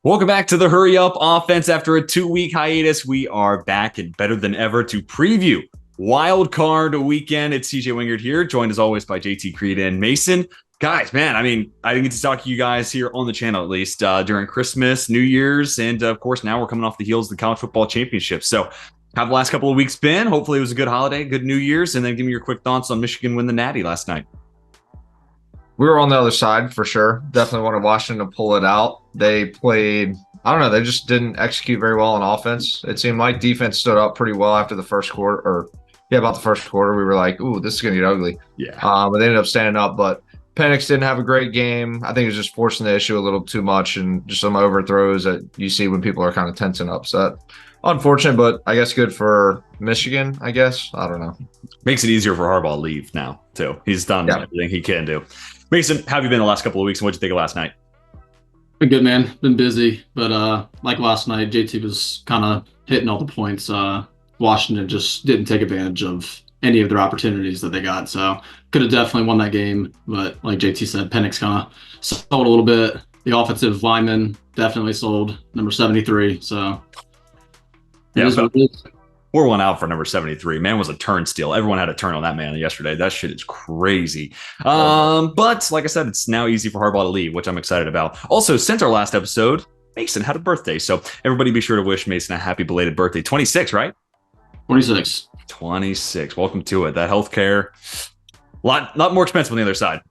Welcome back to the Hurry Up Offense. After a 2-week hiatus, we are back and better than ever to preview Wild Card Weekend. It's CJ Wingard here, joined as always by JT Creed and Mason. Guys, man, I didn't get to talk to you guys here on the channel, at least during Christmas, New Year's, and of course, now we're coming off the heels of the College Football Championship. So how the last couple of weeks been? Hopefully it was a good holiday, good New Year's, and then give me your quick thoughts on Michigan win the Natty last night. We were on the other side for sure. Definitely wanted Washington to pull it out. They played, I don't know, they just didn't execute very well on offense. It seemed like defense stood up pretty well after the first quarter, about the first quarter. We were like, ooh, this is going to get ugly. Yeah. But they ended up standing up. But Penix didn't have a great game. I think it was just forcing the issue a little too much and just some overthrows that you see when people are kind of tense and upset. Unfortunate, but I guess good for Michigan, I guess. I don't know. Makes it easier for Harbaugh to leave now, too. He's done everything he can do. Mason, how have you been the last couple of weeks, and what did you think of last night? Been good, man. Been busy, but like last night, JT was kind of hitting all the points. Washington just didn't take advantage of any of their opportunities that they got, so could have definitely won that game. But like JT said, Penix kind of sold a little bit. The offensive lineman definitely sold, number 73. So yeah, we're one out for number 73. Man was a turnstile. Everyone had a turn on that man yesterday. That shit is crazy. But like I said, it's now easy for Harbaugh to leave, which I'm excited about. Also, since our last episode, Mason had a birthday. So everybody be sure to wish Mason a happy belated birthday. 26, right? 26. Welcome to it. That healthcare, lot more expensive on the other side.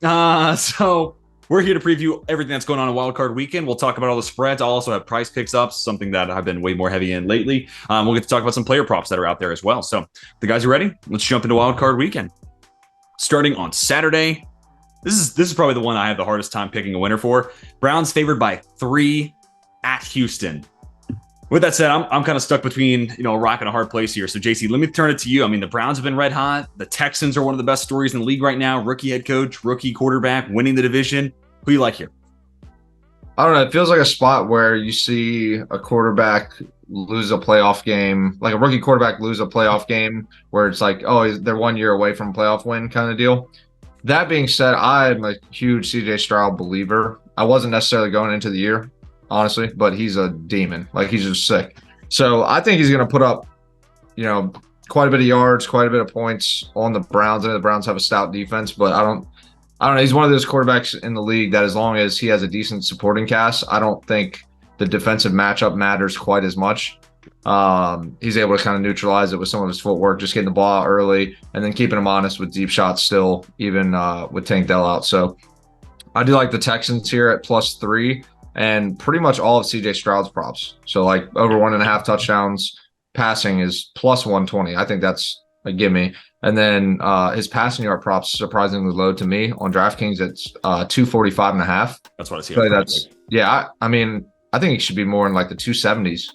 So we're here to preview everything that's going on in Wild Card Weekend. We'll talk about all the spreads. I'll also have price picks up, something that I've been way more heavy in lately. We'll get to talk about some player props that are out there as well. So the guys are ready. Let's jump into Wild Card Weekend. Starting on Saturday, this is probably the one I have the hardest time picking a winner for. Browns favored by 3 at Houston. With that said, I'm kind of stuck between a rock and a hard place here. So JC, let me turn it to you. I mean, the Browns have been red hot. The Texans are one of the best stories in the league right now. Rookie head coach, rookie quarterback, winning the division. Who do you like here? I don't know. It feels like a spot where you see a quarterback lose a playoff game, like a rookie quarterback lose a playoff game where it's like, oh, they're 1 year away from a playoff win kind of deal. That being said, I'm a huge CJ Stroud believer. I wasn't necessarily going into the year, honestly, but he's a demon. Like, he's just sick. So I think he's going to put up, quite a bit of yards, quite a bit of points on the Browns. I know the Browns have a stout defense, but I don't know. He's one of those quarterbacks in the league that as long as he has a decent supporting cast, I don't think the defensive matchup matters quite as much. He's able to kind of neutralize it with some of his footwork, just getting the ball out early and then keeping him honest with deep shots still, even with Tank Dell out. So I do like the Texans here at +3 and pretty much all of CJ Stroud's props. So like over 1.5 touchdowns passing is +120. I think that's a gimme. And then his passing yard props surprisingly low to me on DraftKings. It's 245.5. That's what I see. So I think he should be more in like the 270s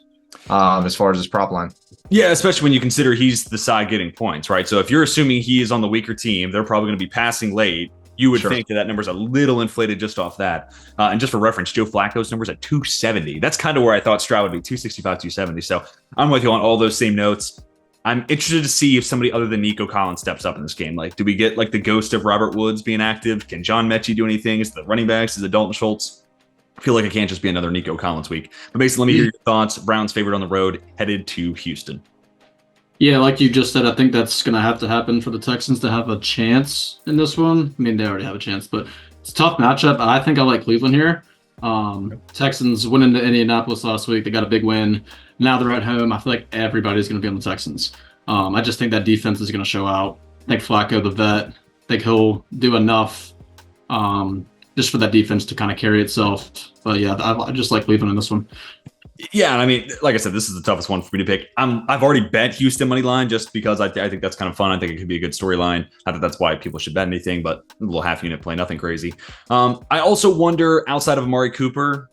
as far as his prop line. Yeah, especially when you consider he's the side getting points, right? So if you're assuming he is on the weaker team, they're probably going to be passing late. You would think that number's a little inflated just off that. And just for reference, Joe Flacco's number's at 270. That's kind of where I thought Stroud would be, 265, 270. So I'm with you on all those same notes. I'm interested to see if somebody other than Nico Collins steps up in this game. Like, do we get like the ghost of Robert Woods being active? Can John Mechie do anything? Is the running backs? Is it Dalton Schultz? I feel like it can't just be another Nico Collins week. But basically, let me hear your thoughts. Browns favored on the road, headed to Houston. Yeah, like you just said, I think that's going to have to happen for the Texans to have a chance in this one. I mean, they already have a chance, but it's a tough matchup. I think I like Cleveland here. Texans went into Indianapolis last week. They got a big win. Now they're at home. I feel like everybody's going to be on the Texans. I just think that defense is going to show out. I think Flacco, the vet, I think he'll do enough just for that defense to kind of carry itself. But yeah, I just like Cleveland in this one. Yeah, I mean, like I said, this is the toughest one for me to pick. I've already bet Houston money line just because I think that's kind of fun. I think it could be a good storyline. Not that that's why people should bet anything, but a little half unit play, nothing crazy. I also wonder, outside of Amari Cooper,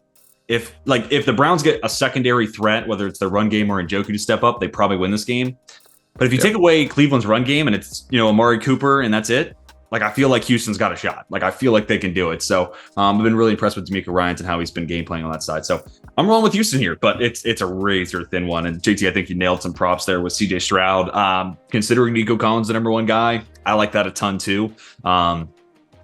if the Browns get a secondary threat, whether it's their run game or Njoku to step up, they probably win this game. But if you take away Cleveland's run game and it's Amari Cooper and that's it, like, I feel like Houston's got a shot. Like, I feel like they can do it. So I've been really impressed with D'Amico Ryans and how he's been game playing on that side. So I'm rolling with Houston here, but it's a razor thin one. And JT, I think you nailed some props there with CJ Stroud. Considering Nico Collins the number one guy, I like that a ton too.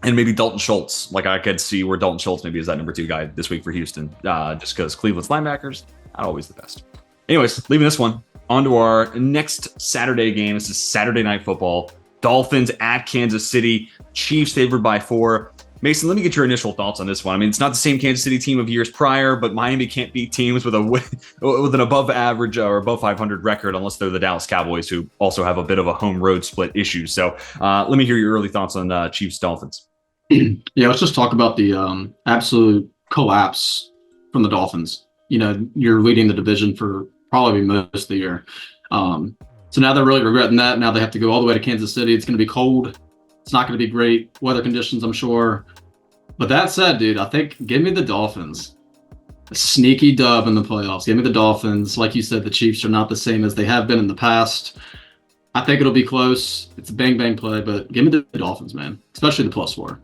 And maybe Dalton Schultz. Like I could see where Dalton Schultz maybe is that number 2 guy this week for Houston, just because Cleveland's linebackers not always the best. Anyways, leaving this one, on to our next Saturday game. This is Saturday Night Football. Dolphins at Kansas City. Chiefs favored by 4. Mason, let me get your initial thoughts on this one. I mean, it's not the same Kansas City team of years prior, but Miami can't beat teams with an above average or above 500 record unless they're the Dallas Cowboys, who also have a bit of a home road split issue. So let me hear your early thoughts on Chiefs Dolphins. Yeah, let's just talk about the absolute collapse from the Dolphins. You're leading the division for probably most of the year. So now they're really regretting that. Now they have to go all the way to Kansas City. It's going to be cold. It's not going to be great weather conditions, I'm sure. But that said, dude, I think give me the Dolphins. A sneaky dub in the playoffs. Give me the Dolphins. Like you said, the Chiefs are not the same as they have been in the past. I think it'll be close. It's a bang-bang play, but give me the Dolphins, man, especially the +4.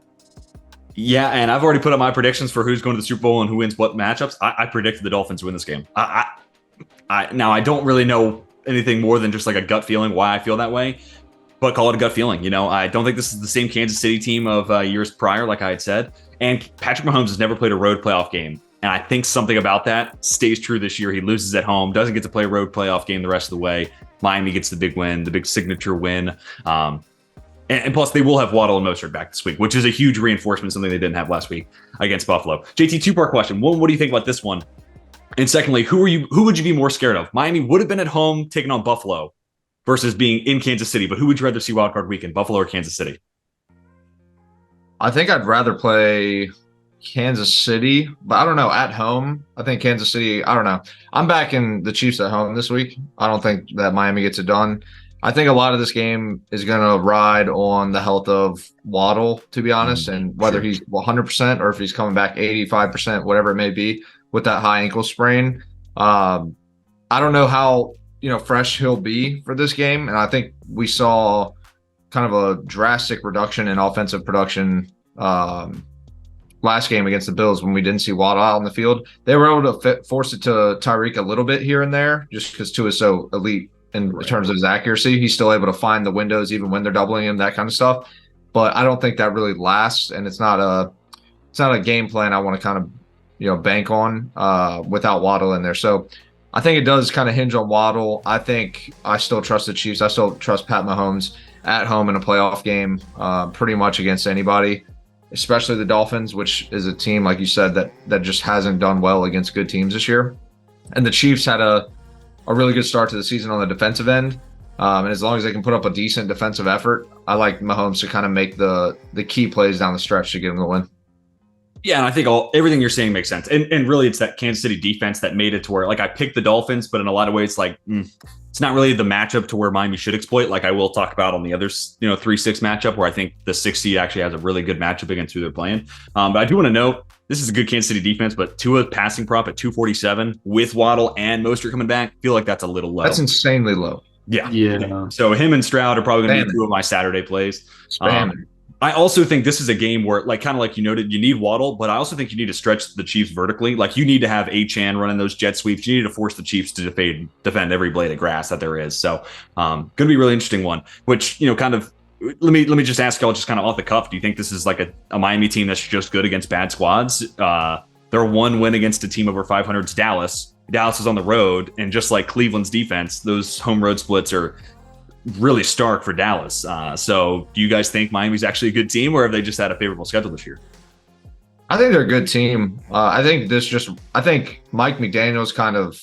Yeah, and I've already put up my predictions for who's going to the Super Bowl and who wins what matchups. I predicted the Dolphins win this game. Now, I don't really know anything more than just like a gut feeling why I feel that way, but call it a gut feeling. I don't think this is the same Kansas City team of years prior, like I had said. And Patrick Mahomes has never played a road playoff game. And I think something about that stays true this year. He loses at home, doesn't get to play a road playoff game the rest of the way. Miami gets the big win, the big signature win. And plus, they will have Waddle and Mostert back this week, which is a huge reinforcement, something they didn't have last week against Buffalo. JT, 2-part question. One, what do you think about this one? And secondly, who would you be more scared of? Miami would have been at home taking on Buffalo versus being in Kansas City, but who would you rather see wildcard weekend, Buffalo or Kansas City? I think I'd rather play Kansas City, but I don't know. At home, I think Kansas City, I don't know. I'm backing the Chiefs at home this week. I don't think that Miami gets it done. I think a lot of this game is going to ride on the health of Waddle, to be honest, and whether he's 100% or if he's coming back 85%, whatever it may be, with that high ankle sprain. I don't know how fresh he'll be for this game, and I think we saw kind of a drastic reduction in offensive production last game against the Bills when we didn't see Waddle out on the field. They were able to force it to Tyreek a little bit here and there, just because Tua is so elite in terms of his accuracy. He's still able to find the windows even when they're doubling him, that kind of stuff. But I don't think that really lasts, and it's not a game plan I want to kind of bank on without Waddle in there. So I think it does kind of hinge on Waddle. I think I still trust the Chiefs. I still trust Pat Mahomes at home in a playoff game pretty much against anybody, especially the Dolphins, which is a team, like you said, that just hasn't done well against good teams this year. And the Chiefs had a really good start to the season on the defensive end. And as long as they can put up a decent defensive effort, I like Mahomes to kind of make the key plays down the stretch to get him the win. Yeah, and I think everything you're saying makes sense. And really, it's that Kansas City defense that made it to where, like, I picked the Dolphins, but in a lot of ways, like, it's not really the matchup to where Miami should exploit. Like I will talk about on the other, 3-6 matchup, where I think the 6 seed actually has a really good matchup against who they're playing. But I do want to note, this is a good Kansas City defense, but Tua passing prop at 247 with Waddle and Mostert coming back, I feel like that's a little low. That's insanely low. Yeah. So him and Stroud are probably going to be 2 of my Saturday plays. I also think this is a game where, like, kind of like you noted, you need Waddle, but I also think you need to stretch the Chiefs vertically. Like, you need to have Achane running those jet sweeps. You need to force the Chiefs to defend every blade of grass that there is. So, going to be a really interesting one, which, kind of, let me just ask y'all just kind of off the cuff. Do you think this is like a Miami team that's just good against bad squads? Their one win against a team over 500 is Dallas. Dallas is on the road, and just like Cleveland's defense, those home road splits are really stark for Dallas. So do you guys think Miami's actually a good team, or have they just had a favorable schedule this year? I think they're a good team. I think Mike McDaniel's kind of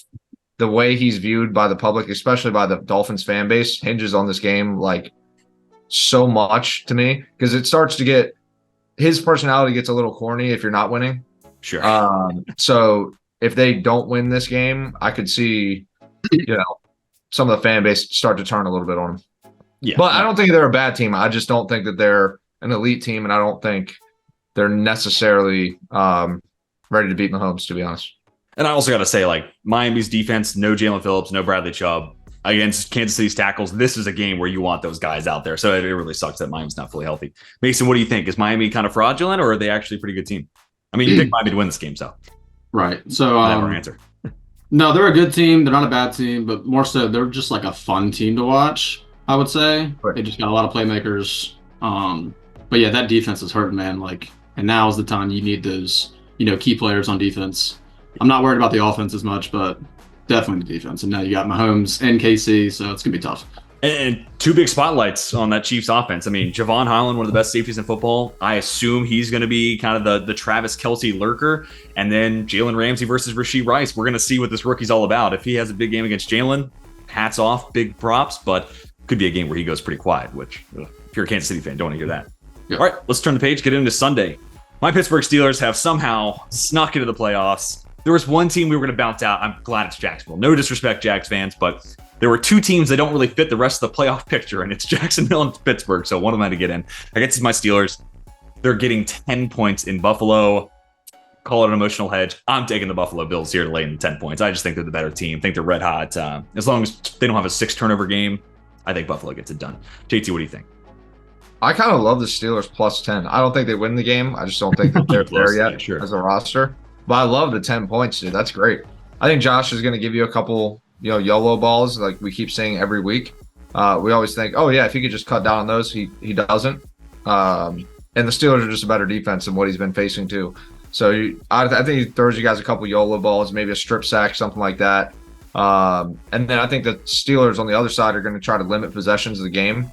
the way he's viewed by the public, especially by the Dolphins fan base, hinges on this game like so much to me, because it starts to get, his personality gets a little corny if you're not winning. Sure. So if they don't win this game, I could see, some of the fan base start to turn a little bit on them. Yeah. But I don't think they're a bad team. I just don't think that they're an elite team, and I don't think they're necessarily ready to beat Mahomes, to be honest. And I also got to say, like, Miami's defense, no Jalen Phillips, no Bradley Chubb. Against Kansas City's tackles, this is a game where you want those guys out there. So it really sucks that Miami's not fully healthy. Mason, what do you think? Is Miami kind of fraudulent, or are they actually a pretty good team? I mean, you picked Miami to win this game, so. Right. So never answer. No, they're a good team. They're not a bad team, but more so they're just like a fun team to watch, I would say. Right. They just got a lot of playmakers. But yeah, that defense is hurting, man. Like, and now is the time you need those, key players on defense. I'm not worried about the offense as much, but definitely the defense. And now you got Mahomes and KC, so it's gonna be tough. And two big spotlights on that Chiefs offense. I mean, Javon Holland, one of the best safeties in football. I assume he's going to be kind of the Travis Kelce lurker. And then Jalen Ramsey versus Rashee Rice. We're going to see what this rookie's all about. If he has a big game against Jalen, hats off, big props. But could be a game where he goes pretty quiet, which if you're a Kansas City fan, don't want to hear that. Yeah. All right, let's turn the page, get into Sunday. My Pittsburgh Steelers have somehow snuck into the playoffs. There was one team we were going to bounce out. I'm glad it's Jacksonville. No disrespect, Jags fans, but there were two teams that don't really fit the rest of the playoff picture, and it's Jacksonville and Pittsburgh, so one of them had to get in. I guess it's my Steelers. They're getting 10 points in Buffalo. Call it an emotional hedge. I'm taking the Buffalo Bills here to lay in 10 points. I just think they're the better team. I think they're red hot. As long as they don't have a 6-turnover game, I think Buffalo gets it done. JT, what do you think? I kind of love the Steelers plus 10. I don't think they win the game. I just don't think that they're there yet as a roster. But I love the 10 points, dude. That's great. I think Josh is going to give you a couple YOLO balls like we keep saying every week. We always think, oh yeah, if he could just cut down on those, he doesn't. And the Steelers are just a better defense than what he's been facing too. So I think he throws you guys a couple YOLO balls, maybe a strip sack, something like that. And then I think the Steelers on the other side are going to try to limit possessions of the game.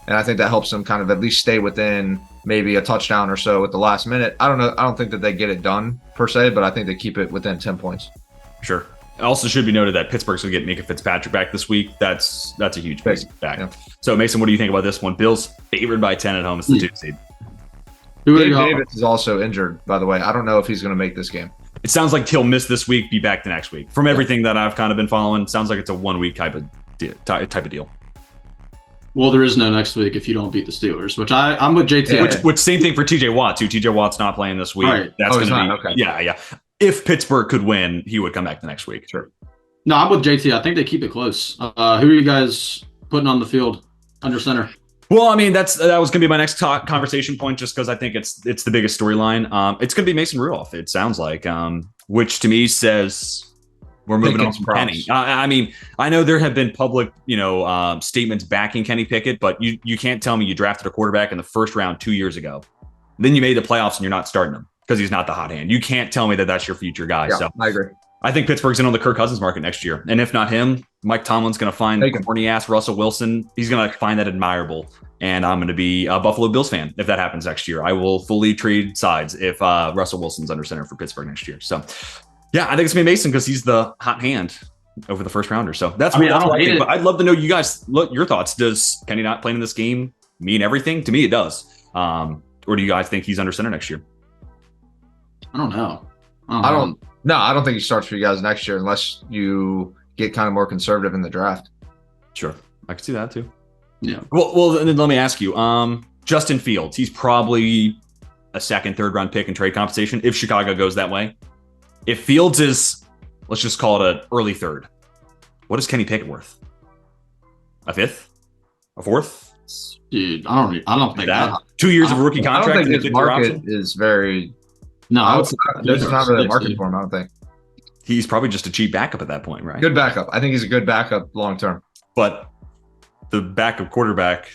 And I think that helps them kind of at least stay within maybe a touchdown or so at the last minute. I don't know. I don't think that they get it done per se, but I think they keep it within 10 points. Sure. It also should be noted that Pittsburgh's going to get Micah Fitzpatrick back this week. That's a huge piece back. Yeah. So, Mason, what do you think about this one? Bills favored by 10 at home. It's the 2 seed. Dave Davis is also injured, by the way. I don't know if he's going to make this game. It sounds like he'll miss this week, be back the next week. From everything that I've kind of been following, sounds like it's a 1 week type of deal. Well, there is no next week if you don't beat the Steelers, which I'm with JT. Yeah. Which same thing for TJ Watt too. TJ Watt's not playing this week. Right. That's going to be okay. Yeah. If Pittsburgh could win, he would come back the next week. Sure. No, I'm with JT. I think they keep it close. Who are you guys putting on the field under center? Well, I mean, that was going to be my next conversation point, just because I think it's the biggest storyline. It's going to be Mason Rudolph. It sounds like, which to me says we're moving on from Kenny. I mean, I know there have been public, statements backing Kenny Pickett, but you can't tell me you drafted a quarterback in the first round 2 years ago. Then you made the playoffs and you're not starting him because he's not the hot hand. You can't tell me that that's your future guy. Yeah, so I agree. I think Pittsburgh's in on the Kirk Cousins market next year. And if not him, Mike Tomlin's going to find corny ass Russell Wilson. He's going to find that admirable. And I'm going to be a Buffalo Bills fan if that happens next year. I will fully trade sides if Russell Wilson's under center for Pittsburgh next year. So, yeah, I think it's going to be Mason because he's the hot hand over the first rounder. So that's what I think. But I'd love to know your thoughts. Does Kenny not playing in this game mean everything? To me, it does. Or do you guys think he's under center next year? I don't know. I don't think he starts for you guys next year unless you get kind of more conservative in the draft. Sure. I could see that too. Yeah. Well, then let me ask you, Justin Fields, he's probably a second, third round pick in trade compensation if Chicago goes that way. If Fields is, let's just call it an early third, what is Kenny Pickett worth? A fifth? A fourth? Dude, I don't think that. 2 years of rookie contract. I don't think his market is very. No, there's not really a market for him. I don't think. He's probably just a cheap backup at that point, right? Good backup. I think he's a good backup long term. But the backup quarterback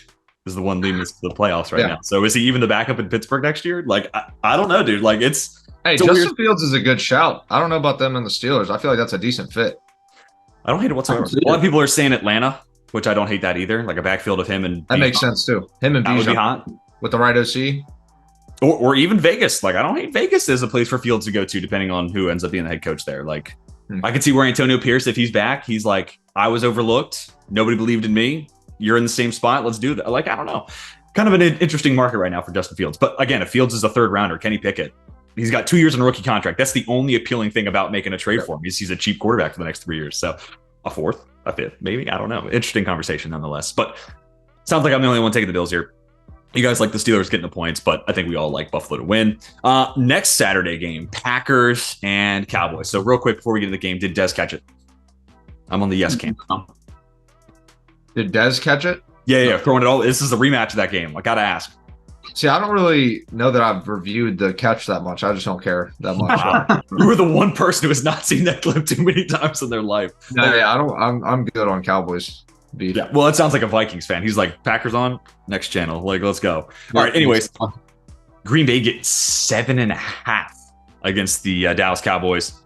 is the one leading us to the playoffs right now. So is he even the backup in Pittsburgh next year? Like, I don't know, dude. Like, Justin Fields is a good shout. I don't know about them and the Steelers. I feel like that's a decent fit. I don't hate it whatsoever. A lot of people are saying Atlanta, which I don't hate that either. Like a backfield of him and that makes sense too. Him and Bijan would be hot with the right OC. Or even Vegas. Like, I don't hate Vegas as a place for Fields to go to, depending on who ends up being the head coach there. Like, I can see where Antonio Pierce, if he's back, he's like, I was overlooked. Nobody believed in me. You're in the same spot. Let's do that. Like, I don't know. Kind of an interesting market right now for Justin Fields. But again, if Fields is a third rounder, Kenny Pickett, he's got 2 years on a rookie contract. That's the only appealing thing about making a trade for him. He's a cheap quarterback for the next 3 years. So a fourth, a fifth, maybe. I don't know. Interesting conversation nonetheless. But sounds like I'm the only one taking the Bills here. You guys like the Steelers getting the points, but I think we all like Buffalo to win. Next Saturday game, Packers and Cowboys. So real quick before we get into the game, did Dez catch it? I'm on the yes camp. Did Dez catch it? Yeah, throwing it all. This is a rematch of that game. I got to ask. See, I don't really know that I've reviewed the catch that much. I just don't care that much. You were the one person who has not seen that clip too many times in their life. No, yeah, I'm good on Cowboys. beef. Yeah, well, it sounds like a Vikings fan. He's like, Packers on, next channel. Like, let's go. All right, anyways, Green Bay gets 7.5 against the Dallas Cowboys.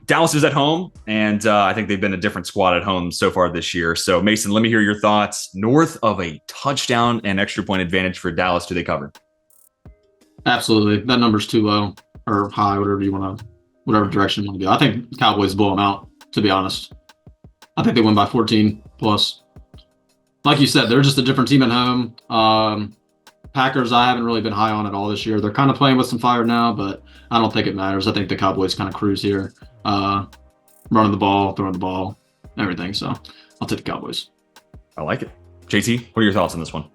Dallas is at home, and I think they've been a different squad at home so far this year. So, Mason, let me hear your thoughts. North of a touchdown and extra point advantage for Dallas, do they cover? Absolutely. That number's too low or high, whatever direction you want to go. I think Cowboys blow them out, to be honest. I think they win by 14 plus. Like you said, they're just a different team at home. Packers, I haven't really been high on at all this year. They're kind of playing with some fire now, but I don't think it matters. I think the Cowboys kind of cruise here. Running the ball, throwing the ball, everything. So I'll take the Cowboys. I like it. JT, what are your thoughts on this one?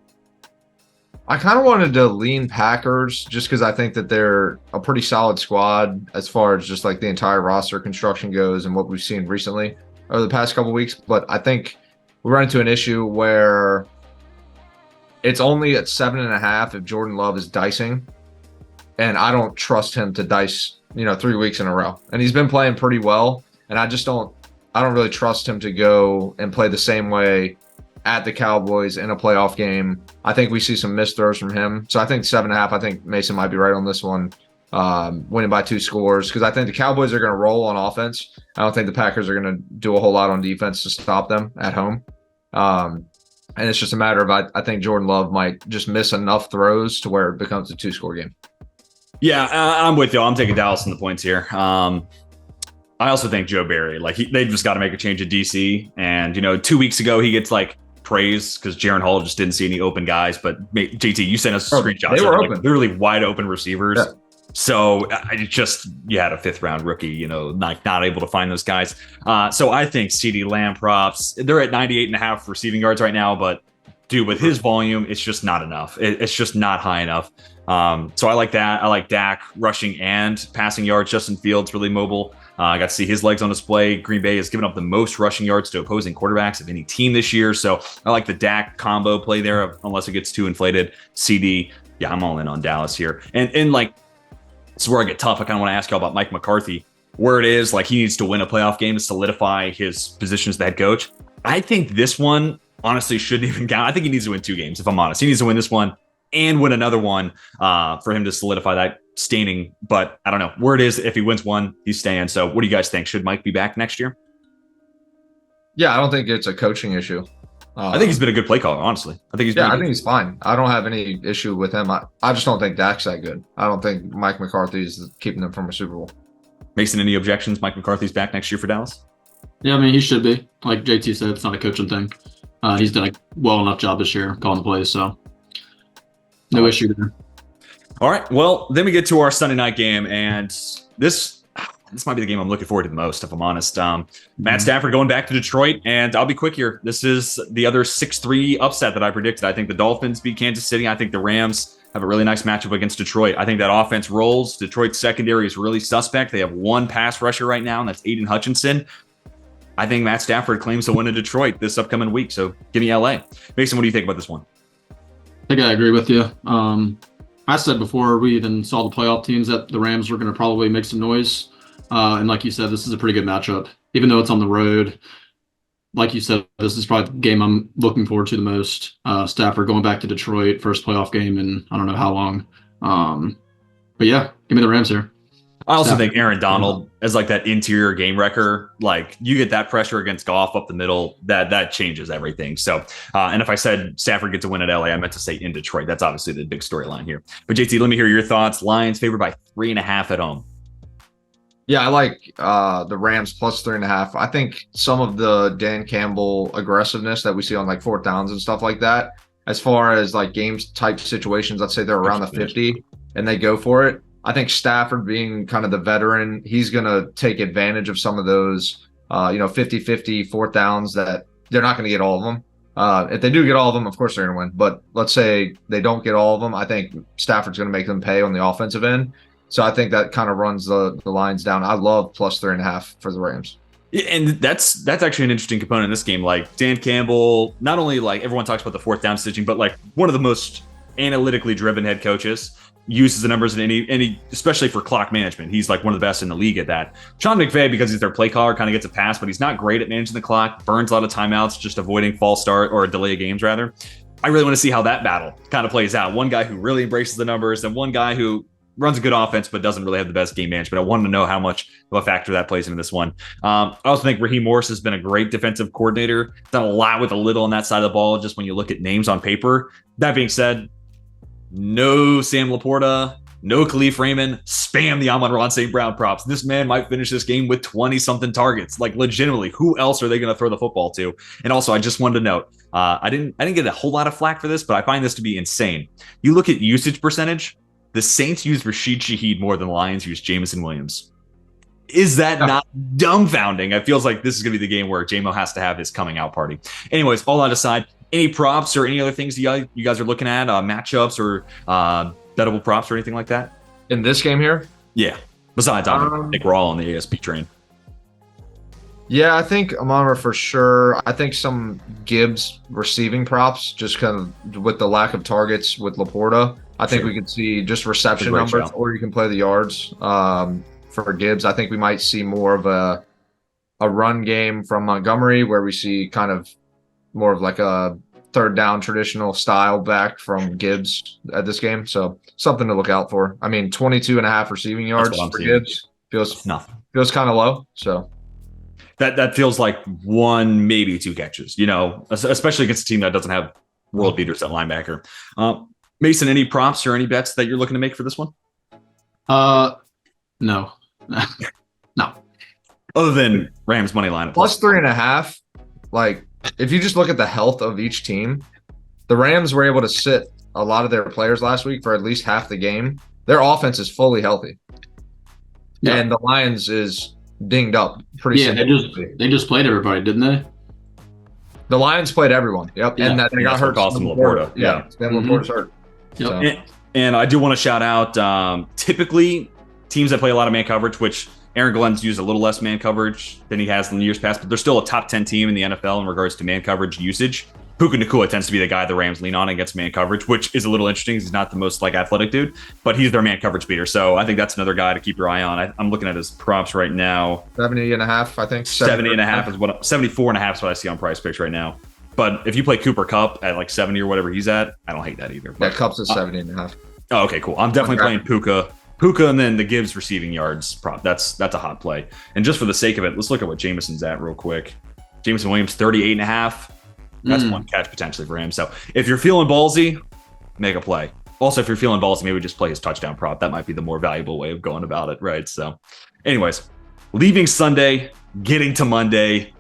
I kind of wanted to lean Packers just because I think that they're a pretty solid squad as far as just like the entire roster construction goes and what we've seen recently over the past couple of weeks. But I think we run into an issue where it's only at 7.5 if Jordan Love is dicing. And I don't trust him to dice, 3 weeks in a row. And he's been playing pretty well. And I don't really trust him to go and play the same way at the Cowboys in a playoff game. I think we see some missed throws from him. So I think 7.5, I think Mason might be right on this one, winning by 2 scores. Because I think the Cowboys are going to roll on offense. I don't think the Packers are going to do a whole lot on defense to stop them at home. And it's just a matter of I think Jordan Love might just miss enough throws to where it becomes a 2-score game. Yeah, I'm with you. I'm taking Dallas in the points here. I also think Joe Barry, they just got to make a change at DC. And, 2 weeks ago, he gets praise because Jaron Hall just didn't see any open guys. But JT, you sent us screenshots. They were open. Literally wide open receivers. Yeah. So you had a 5th-round rookie, not able to find those guys. So I think CeeDee Lamb props. They're at 98.5 receiving yards right now, but dude, with his volume, it's just not enough. It's just not high enough. So I like that. I like Dak rushing and passing yards. Justin Fields really mobile. I got to see his legs on display. Green Bay has given up the most rushing yards to opposing quarterbacks of any team this year. So I like the Dak combo play there, unless it gets too inflated. CD, yeah, I'm all in on Dallas here. And this is where I get tough. I kind of want to ask y'all about Mike McCarthy, where it is he needs to win a playoff game to solidify his position as the head coach. I think this one honestly shouldn't even count. I think he needs to win 2 games, if I'm honest. He needs to win this one and win another one for him to solidify that standing. But I don't know where it is. If he wins one, he's staying. So what do you guys think? Should Mike be back next year? Yeah, I don't think it's a coaching issue. I think he's been a good play caller, honestly. I think he's fine. I don't have any issue with him. I just don't think Dak's that good. I don't think Mike McCarthy is keeping them from a Super Bowl. Mason, any objections? Mike McCarthy's back next year for Dallas? Yeah, I mean, he should be. Like JT said, it's not a coaching thing. He's done a well enough job this year calling the plays, so no issue there. All right. Well, then we get to our Sunday night game, and this might be the game I'm looking forward to the most, if I'm honest. Matt Stafford going back to Detroit, and I'll be quick here. This is the other 6-3 upset that I predicted. I think the Dolphins beat Kansas City. I think the Rams have a really nice matchup against Detroit. I think that offense rolls. Detroit's secondary is really suspect. They have 1 pass rusher right now, and that's Aiden Hutchinson. I think Matt Stafford claims to win in Detroit this upcoming week, so give me LA. Mason, what do you think about this one? I think I agree with you. I said before we even saw the playoff teams that the Rams were going to probably make some noise. And like you said, this is a pretty good matchup, even though it's on the road. Like you said, this is probably the game I'm looking forward to the most. Stafford going back to Detroit, first playoff game in I don't know how long. But yeah, give me the Rams here. I also think Aaron Donald as that interior game wrecker. You get that pressure against Goff up the middle, that changes everything. So, and if I said Stafford gets a win at LA, I meant to say in Detroit. That's obviously the big storyline here. But JT, let me hear your thoughts. Lions favored by 3.5 at home. Yeah, I like the Rams plus 3.5. I think some of the Dan Campbell aggressiveness that we see on 4th downs and stuff like that, as far as games type situations, let's say they're around the 50 and they go for it. I think Stafford being kind of the veteran, he's going to take advantage of some of those, 50-50 4th downs that they're not going to get all of them. If they do get all of them, of course they're going to win. But let's say they don't get all of them. I think Stafford's going to make them pay on the offensive end. So I think that kind of runs the lines down. I love plus 3.5 for the Rams. Yeah, and that's actually an interesting component in this game. Dan Campbell, not only everyone talks about the 4th down stitching, but one of the most analytically driven head coaches. uses the numbers in any, especially for clock management. He's like one of the best in the league at that. Sean McVay, because he's their play caller, kind of gets a pass, but he's not great at managing the clock, burns a lot of timeouts, just avoiding false start or delay of games rather. I really want to see how that battle kind of plays out. One guy who really embraces the numbers and one guy who runs a good offense but doesn't really have the best game management. I wanted to know how much of a factor that plays into this one. I also think Raheem Morris has been a great defensive coordinator, done a lot with a little on that side of the ball, just when you look at names on paper. That being said, no Sam Laporta, no Khalif Raymond, spam the Amon-Ra St. Brown props. This man might finish this game with 20-something targets. Like, legitimately, who else are they going to throw the football to? And also, I just wanted to note, I didn't get a whole lot of flack for this, but I find this to be insane. You look at usage percentage, the Saints use Rashid Shaheed more than the Lions use Jameson Williams. Is that not dumbfounding? It feels like this is going to be the game where JMO has to have his coming out party. Anyways, all that aside, any props or any other things you guys are looking at, matchups or bettable props or anything like that? In this game here? Yeah. Besides, I think we're all on the ASP train. Yeah, I think Amon-Ra for sure. I think some Gibbs receiving props, just kind of with the lack of targets with Laporta. I think we could see just reception numbers, or you can play the yards for Gibbs. I think we might see more of a run game from Montgomery, where we see kind of more of like a third down traditional style back from Gibbs at this game. So something to look out for. I mean, 22.5 receiving yards for Gibbs feels kind of low. So that feels like one, maybe two catches, especially against a team that doesn't have world beaters at linebacker. Mason, any props or any bets that you're looking to make for this one? No. No. Other than Rams money line. Plus 3.5. Like, if you just look at the health of each team, the Rams were able to sit a lot of their players last week for at least half the game. Their offense is fully healthy. Yeah. And the Lions is dinged up pretty significantly. They just played everybody, didn't they? The Lions played everyone. Yep. Yeah. And they got hurt. Cost them Laporta. Yeah. Laporta's hurt. Yep. So. And I do want to shout out typically teams that play a lot of man coverage, which Aaron Glenn's used a little less man coverage than he has in years past, but they're still a top 10 team in the NFL in regards to man coverage usage. Puka Nacua tends to be the guy the Rams lean on against man coverage, which is a little interesting. He's not the most athletic dude, but he's their man coverage beater. So I think that's another guy to keep your eye on. I'm looking at his props right now. 70.5, I think. 70.5 is 74.5 is what I see on Price Picks right now. But if you play Cooper Kupp at 70 or whatever he's at, I don't hate that either. But, Kupp's at 70.5. Oh, okay, cool. I'm definitely playing Puka and then the Gibbs receiving yards prop. That's a hot play. And just for the sake of it, let's look at what Jameson's at real quick. Jameson Williams, 38.5. That's one catch potentially for him. So if you're feeling ballsy, make a play. Also, if you're feeling ballsy, maybe just play his touchdown prop. That might be the more valuable way of going about it, right? So anyways, leaving Sunday, getting to Monday.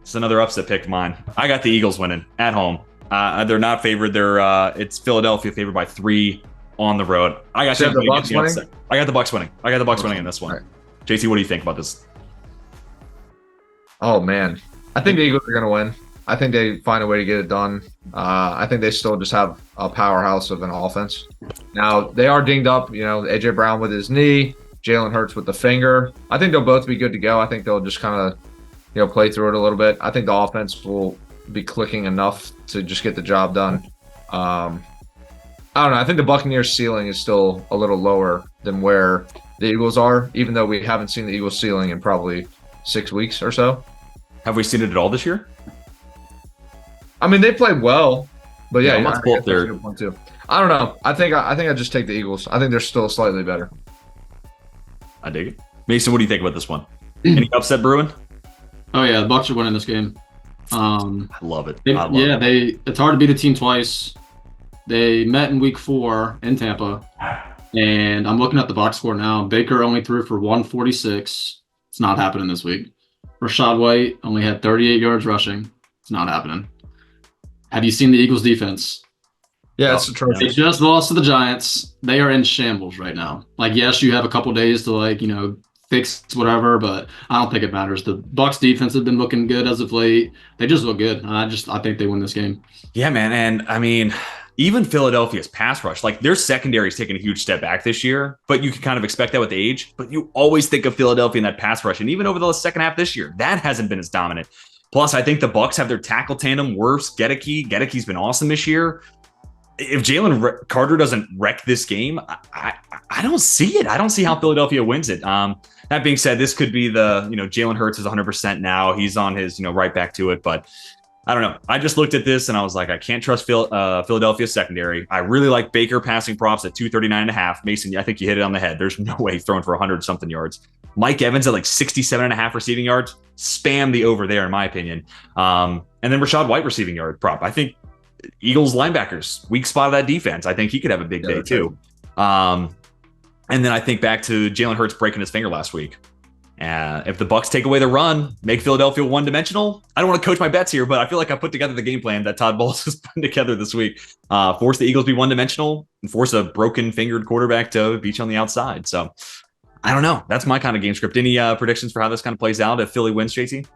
It's another upset pick of mine. I got the Eagles winning at home. They're not favored. It's Philadelphia favored by 3 on the road. I got the Bucks winning. I got the Bucks winning. I got the Bucks winning in this one. Right. JT, what do you think about this? Oh man, I think the Eagles are going to win. I think they find a way to get it done. I think they still just have a powerhouse of an offense. Now they are dinged up. AJ Brown with his knee, Jalen Hurts with the finger. I think they'll both be good to go. I think they'll just kind of play through it a little bit. I think the offense will be clicking enough to just get the job done. I don't know. I think the Buccaneers' ceiling is still a little lower than where the Eagles are, even though we haven't seen the Eagles' ceiling in probably 6 weeks or so. Have we seen it at all this year? I mean, they played well, but yeah, let's pull up their one too. I don't know. I think I just take the Eagles. I think they're still slightly better. I dig it. Mason, what do you think about this one? Any upset brewing? Oh yeah, the Bucs are winning this game. I love it. It's hard to beat a team twice. They met in week 4 in Tampa, and I'm looking at the box score now. Baker only threw for 146. It's not happening this week. Rashad White only had 38 yards rushing. It's not happening. Have you seen the Eagles defense? Yeah, it's atrocious. They just lost to the Giants. They are in shambles right now. Yes, you have a couple days to fix whatever, but I don't think it matters. The Bucs defense has been looking good as of late. They just look good. I think they win this game. Yeah, man. And I mean, even Philadelphia's pass rush, their secondary is taking a huge step back this year, but you can kind of expect that with age. But you always think of Philadelphia in that pass rush. And even over the second half this year, that hasn't been as dominant. Plus, I think the Bucs have their tackle tandem worse. Gedecke's been awesome this year. if Jalen Carter doesn't wreck this game, I don't see it. I don't see how Philadelphia wins it. That being said, this could be the, Jalen Hurts is 100% now. He's on his, right back to it. But I don't know. I just looked at this and I was like, I can't trust Philadelphia's secondary. I really like Baker passing props at 239.5. Mason, I think you hit it on the head. There's no way he's throwing for 100-something yards. Mike Evans at like 67.5 receiving yards. Spam the over there, in my opinion. And then Rachaad White receiving yard prop. I think Eagles linebackers, weak spot of that defense. I think he could have a big day too. And then I think back to Jalen Hurts breaking his finger last week. If the Bucs take away the run, make Philadelphia one-dimensional. I don't want to coach my bets here, but I feel like I put together the game plan that Todd Bowles is putting together this week. Force the Eagles to be one-dimensional and force a broken-fingered quarterback to beat you on the outside. So I don't know. That's my kind of game script. Any predictions for how this kind of plays out if Philly wins, JT?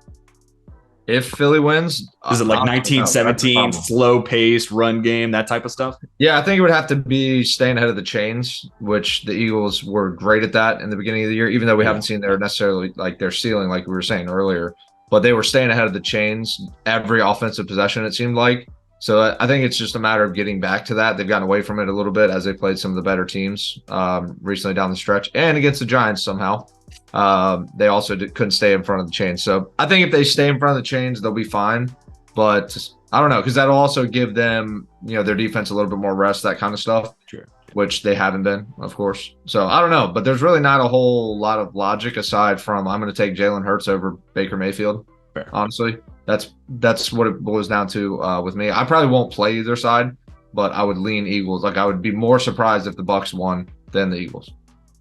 If Philly wins, is it like 1917 slow-paced run game, that type of stuff? Yeah, I think it would have to be staying ahead of the chains, which the Eagles were great at that in the beginning of the year, even though we haven't seen their necessarily like their ceiling, like we were saying earlier. But they were staying ahead of the chains every offensive possession, it seemed like. So I think it's just a matter of getting back to that. They've gotten away from it a little bit as they played some of the better teams recently down the stretch and against the Giants somehow. They also couldn't stay in front of the chains. So I think if they stay in front of the chains, they'll be fine. But I don't know, because that'll also give them, their defense a little bit more rest, that kind of stuff. Sure. Which they haven't been, of course. So I don't know, but there's really not a whole lot of logic aside from I'm going to take Jalen Hurts over Baker Mayfield. Fair. Honestly, that's what it boils down to with me. I probably won't play either side, but I would lean Eagles. Like I would be more surprised if the Bucs won than the Eagles.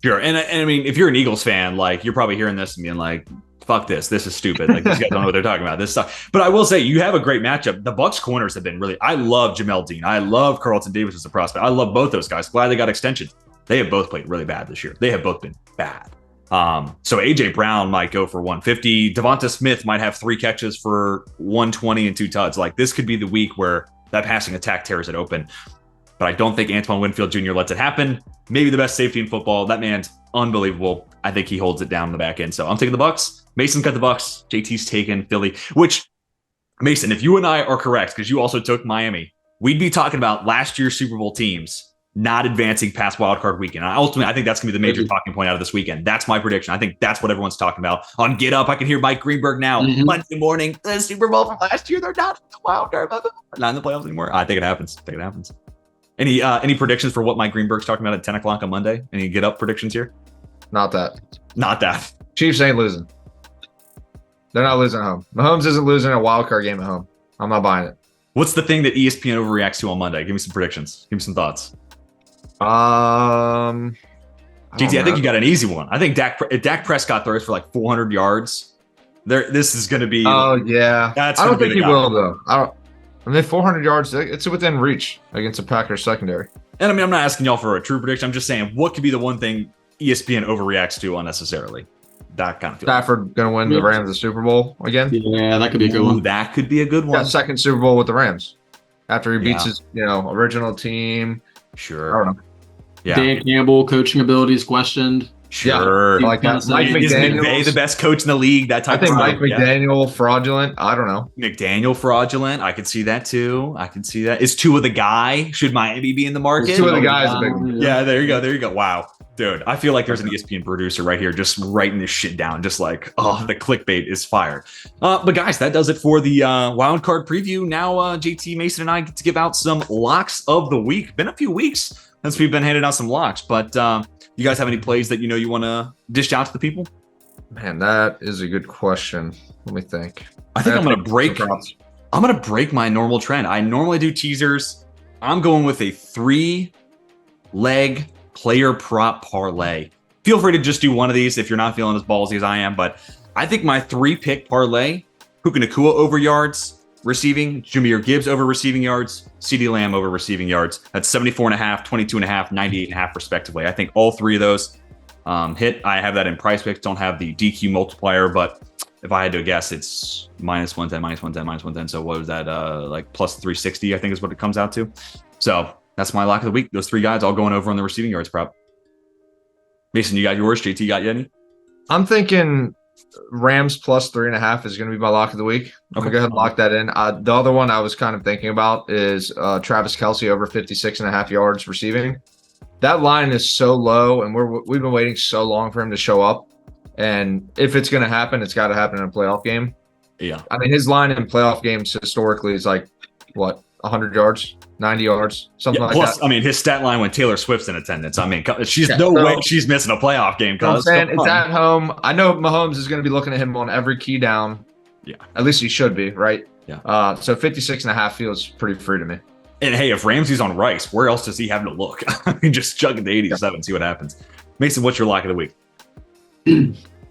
Sure. And I mean, if you're an Eagles fan, like you're probably hearing this and being like, fuck this. This is stupid. Like these guys don't know what they're talking about. This stuff. But I will say you have a great matchup. The Bucs corners have been I love Jamel Dean. I love Carlton Davis as a prospect. I love both those guys. Glad they got extensions. They have both played really bad this year. They have both been bad. So AJ Brown might go for 150. Devonta Smith might have 3 catches for 120 and 2 tuds. Like this could be the week where that passing attack tears it open. But I don't think Antoine Winfield Jr. lets it happen. Maybe the best safety in football. That man's unbelievable. I think he holds it down in the back end. So I'm taking the Bucs. Mason got the Bucs. JT's taking Philly. Which, Mason, if you and I are correct, because you also took Miami, we'd be talking about last year's Super Bowl teams not advancing past wildcard weekend. And ultimately, I think that's going to be the major talking point out of this weekend. That's my prediction. I think that's what everyone's talking about. On Get Up, I can hear Mike Greenberg now. Monday morning, the Super Bowl from last year, they're not in the wildcard. Not in the playoffs anymore. I think it happens. Any predictions for what Mike Greenberg's talking about at 10 o'clock on Monday? Any Get Up predictions here? Not that. Chiefs ain't losing. They're not losing at home. Mahomes isn't losing a wild card game at home. I'm not buying it. What's the thing that ESPN overreacts to on Monday? Give me some predictions. Give me some thoughts. GT, I think you got an easy one. I think if Dak Prescott throws for like 400 yards, this is going to be. Oh yeah, I don't think he will though. I mean, 400 yards, it's within reach against the Packers secondary. And I mean, I'm not asking y'all for a true prediction. I'm just saying, what could be the one thing ESPN overreacts to unnecessarily? That kind of feeling. Stafford going to win the Rams the Super Bowl again? Yeah, that could be a good one. That could be a good one. Yeah, second Super Bowl with the Rams after he beats his original team. Sure. I don't know. Yeah. Dan Campbell coaching abilities questioned. Sure. Yeah, like that. Mike Is McVay the best coach in the league? That type. I think Mike McDaniel fraudulent. I don't know. McDaniel fraudulent. I could see that too. Is Tua the guy? Should Miami be in the market? Tua the guy is a big one. Yeah, there you go. Wow. Dude, I feel like there's an ESPN producer right here just writing this shit down, just like, the clickbait is fire. But guys, that does it for the wildcard preview. Now, JT, Mason, and I get to give out some locks of the week. Been a few weeks since we've been handing out some locks, but you guys have any plays that you want to dish out to the people? Man, that is a good question. Let me think. I think I'm going to break my normal trend. I normally do teasers. I'm going with a 3-leg player prop parlay. Feel free to just do one of these if you're not feeling as ballsy as I am, but I think my 3-pick parlay, Puka Nacua over yards receiving, Jahmyr Gibbs over receiving yards, CeeDee Lamb over receiving yards. That's 74.5, 22.5, 98.5 respectively. I think all 3 of those hit. I have that in price picks, don't have the DQ multiplier, but if I had to guess, it's minus 110, minus 110, minus 110. So what was that? Like plus 360, I think is what it comes out to. So that's my lock of the week. Those 3 guys all going over on the receiving yards prop. Mason, you got yours? JT, got you any? I'm thinking Rams plus 3.5 is going to be my lock of the week. I'm going to go ahead and lock that in. The other one I was kind of thinking about is Travis Kelce over 56.5 yards receiving. That line is so low, and we've been waiting so long for him to show up. And if it's going to happen, it's got to happen in a playoff game. Yeah. I mean, his line in playoff games historically is like, what, 100 yards, 90 yards, something like plus, that. I mean, his stat line when Taylor Swift's in attendance. I mean, she's no way she's missing a playoff game. You know what I'm saying? It's at home. I know Mahomes is going to be looking at him on every key down. Yeah. At least he should be, right? Yeah. So 56.5 feels pretty free to me. And hey, if Ramsey's on Rice, where else does he have to look? I mean, just chug it to 87, see what happens. Mason, what's your lock of the week?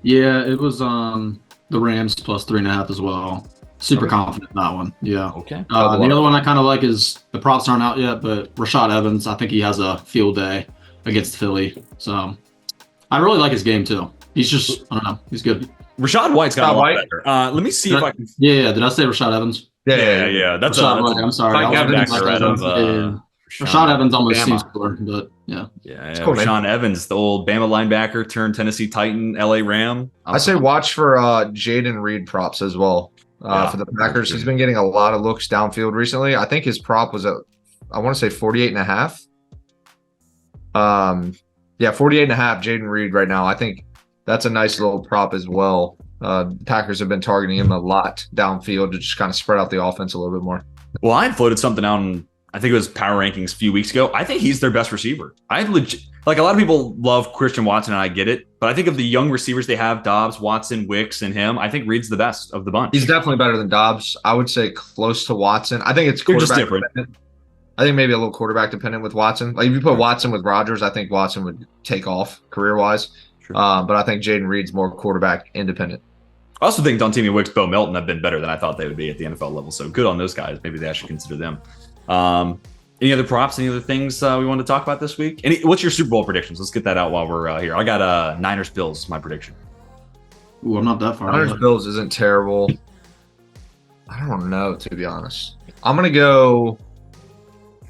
Yeah, it was the Rams plus 3.5 as well. Super confident in that one. Yeah. Okay. The other one I kind of like is the props aren't out yet, but Rashad Evans, I think he has a field day against Philly. So I really like his game too. He's just, I don't know, he's good. Rashad White's got a lot better. Let me see if I can. Yeah. Did I say Rashad Evans? Yeah. That's Rashad White. I'm sorry. Rashad Evans almost seems cooler, but yeah. Yeah. Cool, Rashaan Evans, the old Bama linebacker turned Tennessee Titan, LA Ram. I say watch for Jaden Reed props as well. For the Packers, he's been getting a lot of looks downfield recently. I think his prop was at, I want to say 48.5. 48.5. Jaden Reed right now. I think that's a nice little prop as well. Packers have been targeting him a lot downfield to just kind of spread out the offense a little bit more. Well, I had floated something out on, I think it was Power Rankings a few weeks ago. I think he's their best receiver. Like a lot of people love Christian Watson, and I get it. But I think of the young receivers they have, Dobbs, Watson, Wicks, and him, I think Reed's the best of the bunch. He's definitely better than Dobbs. I would say close to Watson. I think it's quarterback dependent. I think maybe a little quarterback dependent with Watson. Like if you put Watson with Rodgers, I think Watson would take off career-wise. Sure. But I think Jaden Reed's more quarterback independent. I also think Dontayvion Wicks, Bo Melton have been better than I thought they would be at the NFL level. So good on those guys. Maybe they should consider them. Any other props? Any other things we want to talk about this week? What's your Super Bowl predictions? Let's get that out while we're here. I got Niners Bills, my prediction. Ooh, I'm not that far. Niners Bills isn't terrible. I don't know, to be honest. I'm gonna go.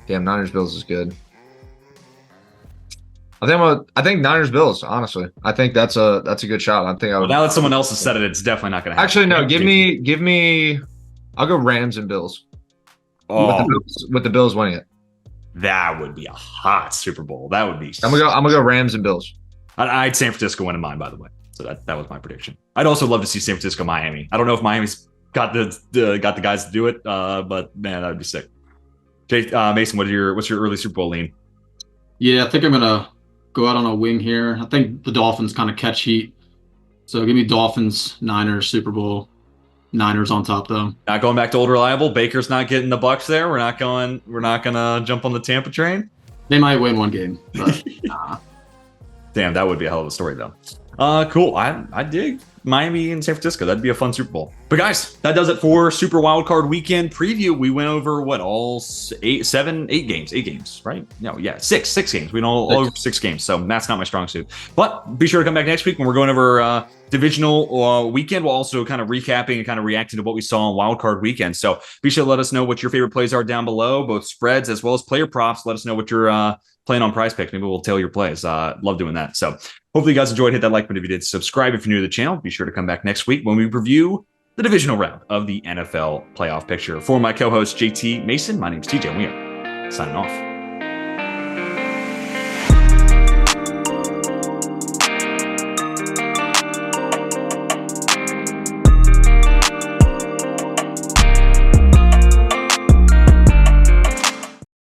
Damn, Niners Bills is good. I think Niners Bills. Honestly, I think that's a good shot. I think I would. Well, now that someone else has said it, it's definitely not going to happen. Actually, no. Give me. I'll go Rams and Bills. Oh, with the Bills winning it. That would be a hot Super Bowl. That would be. I'm gonna go Rams and Bills. I had San Francisco winning mine, by the way. So that was my prediction. I'd also love to see San Francisco, Miami. I don't know if Miami's got the guys to do it, but man, that would be sick. Mason, what's your early Super Bowl lean? Yeah, I think I'm gonna go out on a wing here. I think the Dolphins kind of catch heat. So give me Dolphins, Niners, Super Bowl. Niners on top though. Not going back to old reliable. Baker's not getting the Bucks there. We're not gonna jump on the Tampa train. They might win one game. But, Damn, that would be a hell of a story though. Cool. I dig Miami and San Francisco. That'd be a fun Super Bowl. But guys, that does it for Super Wildcard Weekend Preview. We went over eight games, right? No, yeah, six games. We went all over 6 games. So that's not my strong suit. But be sure to come back next week when we're going over divisional weekend. We'll also kind of recapping and kind of reacting to what we saw on Wildcard Weekend. So be sure to let us know what your favorite plays are down below, both spreads as well as player props. Let us know what you're playing on Prize Picks. Maybe we'll tail your plays. Love doing that. So hopefully you guys enjoyed. Hit that like button if you did. Subscribe if you're new to the channel. Be sure to come back next week when we review the divisional round of the NFL playoff picture. For my co-host JT Mason, my name is TJ, and we are signing off.